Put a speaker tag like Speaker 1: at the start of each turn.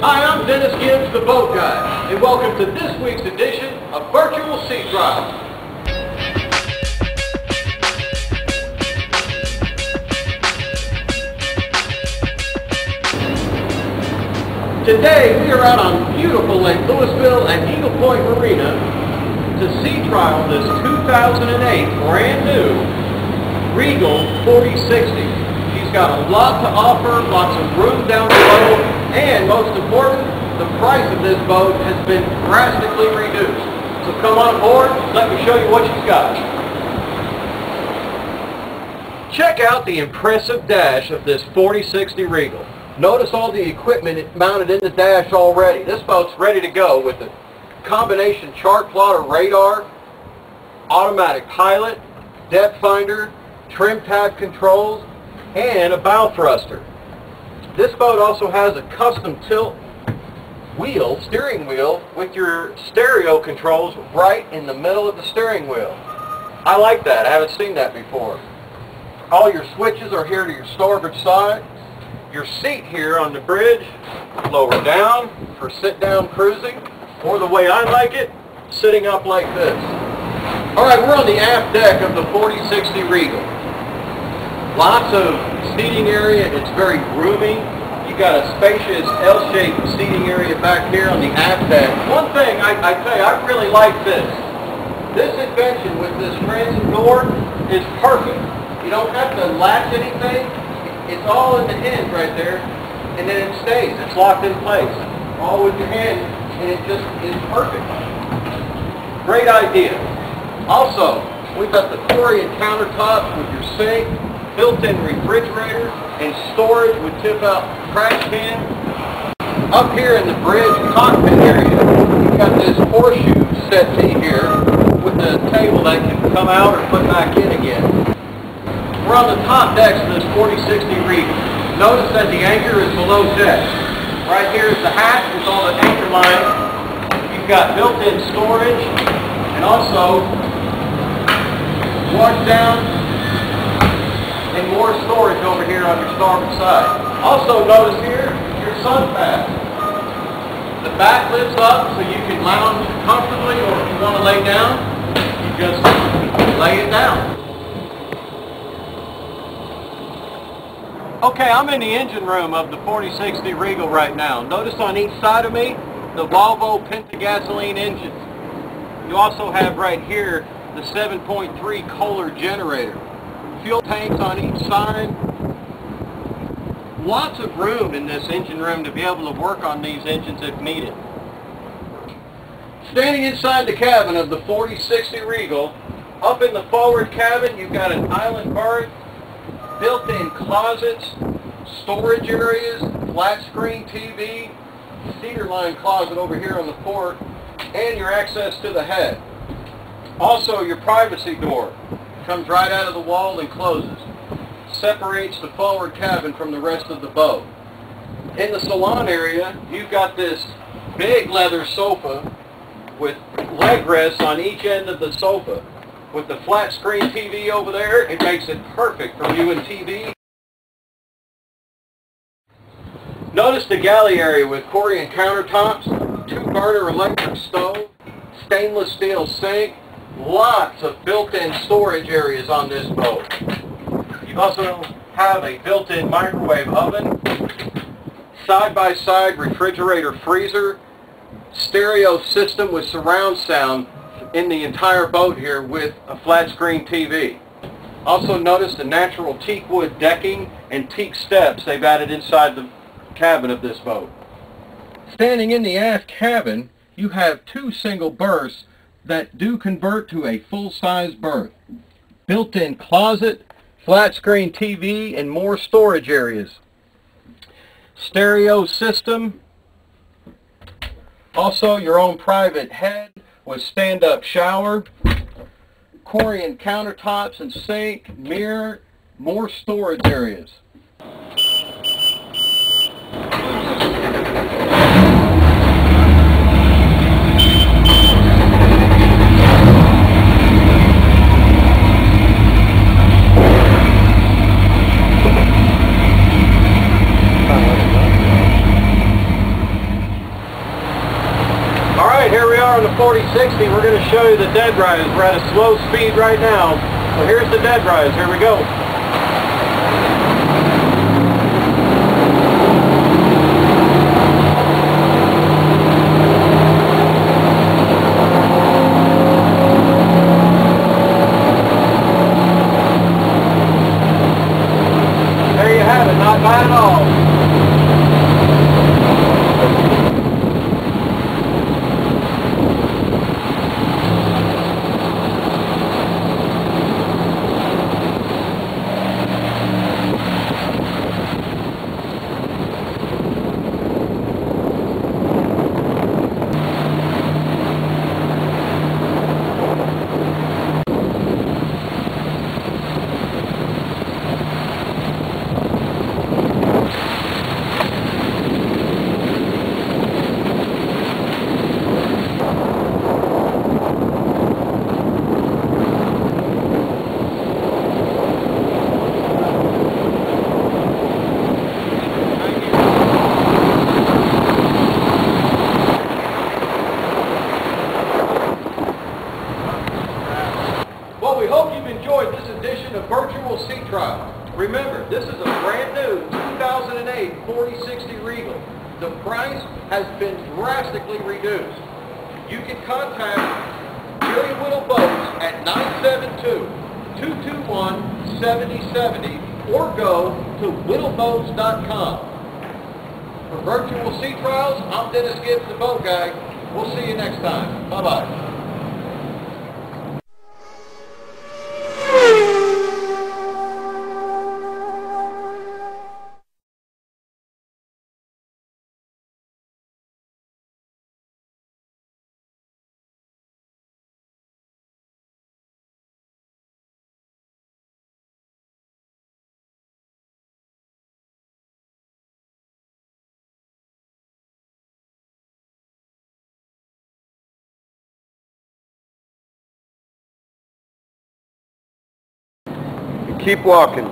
Speaker 1: Hi, I'm Dennis Gibbs, the Boat Guy, and welcome to this week's edition of Virtual Sea Trial. Today we are out on beautiful Lake Louisville at Eagle Point Marina to sea trial this 2008 brand new Regal 4060. She's got a lot to offer, lots of room down below, and most important, the price of this boat has been drastically reduced. So come on board, let me show you what she's got. Check out the impressive dash of this 4060 Regal. Notice all the equipment mounted in the dash already. This boat's ready to go with a combination chart plotter radar, automatic pilot, depth finder, trim tab controls, and a bow thruster. This boat also has a custom tilt steering wheel with your stereo controls right in the middle of the steering wheel. I like that. I haven't seen that before. All your switches are here to your starboard side. Your seat here on the bridge, lower down for sit-down cruising, or the way I like it, sitting up like this. Alright, we're on the aft deck of the 4060 Regal. Lots of seating area. It's very roomy. You've got a spacious L-shaped seating area back here on the aft deck. One thing I tell you, I really like this. This invention with this transom door is perfect. You don't have to latch anything. It's all in the hinge right there, and then it stays. It's locked in place. All with your hand, and it just is perfect. Great idea. Also, we've got the Corian countertops with your sink, built-in refrigerator, and storage with tip-out trash can. Up here in the bridge cockpit area, you've got this horseshoe settee here with the table that can come out or put back in again. We're on the top decks of this 4060 Regal. Notice that the anchor is below deck. Right here is the hatch with all the anchor lines. You've got built-in storage and also wash down and more storage over here on your starboard side. Also notice here your sun pad. The back lifts up so you can lounge comfortably, or if you want to lay down, you just lay it down. Okay, I'm in the engine room of the 4060 Regal right now. Notice on each side of me, the Volvo Pentagasoline engines. You also have right here the 7.3 Kohler generator. Fuel tanks on each side. Lots of room in this engine room to be able to work on these engines if needed. Standing inside the cabin of the 4060 Regal, up in the forward cabin you've got an island berth, built-in closets, storage areas, flat screen TV, cedar line closet over here on the port, and your access to the head. Also your privacy door comes right out of the wall and closes. Separates the forward cabin from the rest of the boat. In the salon area, you've got this big leather sofa with leg rests on each end of the sofa. With the flat screen TV over there, it makes it perfect for viewing TV. Notice the galley area with Corian countertops, 2-burner electric stove, stainless steel sink, lots of built-in storage areas on this boat. You also have a built-in microwave oven, side-by-side refrigerator freezer, stereo system with surround sound in the entire boat here with a flat screen TV. Also notice the natural teak wood decking and teak steps they've added inside the cabin of this boat. Standing in the aft cabin, you have 2 single berths that do convert to a full-size berth. Built-in closet, flat screen TV, and more storage areas. Stereo system. Also your own private head with stand-up shower. Corian countertops and sink, mirror, more storage areas. 4060, we're going to show you the dead rise. We're at a slow speed right now. So here's the dead rise. Here we go. There you have it. Not bad at all. Well, we hope you've enjoyed this edition of Virtual Sea Trial. Remember, this is a brand new 2008 4060 Regal. The price has been drastically reduced. You can contact Jerry Whittle Boats at 972-221-7070 or go to whittleboats.com. For Virtual Sea Trials, I'm Dennis Gibbs, the boat guy. We'll see you next time. Bye-bye. Keep walking.